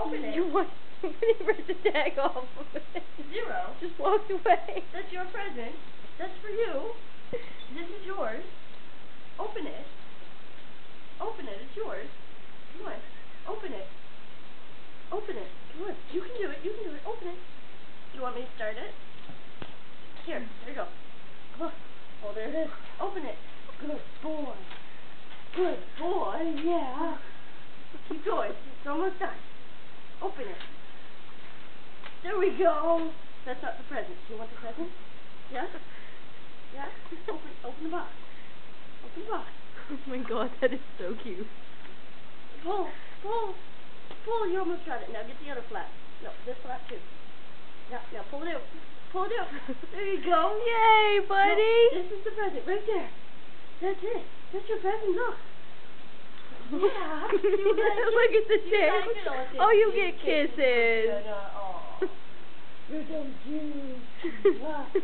Open it. You want to rip the tag off of it. 0. Just walked away. That's your present. That's for you. This is yours. Open it. Open it. It's yours. Come on. Open it. Open it. Come on. You can do it. You can do it. Open it. You want me to start it? Here. There you go. Come on. Oh, there it is. Open it. Good boy. Good boy. Yeah. Keep going. It's almost done. Open it. There we go. That's not the present. Do you want the present? Yeah? Yeah? Open the box. Open the box. Oh my god, that is so cute. Pull. Pull. Pull. You almost got it. Now get the other flap. No, this flap too. Now pull it out. Pull it out. There you go. Yay, buddy. No, this is the present right there. That's it. That's your present. Look. Yeah. You like it? Look at the You tail. like it? Oh, you get kisses. You're so cute.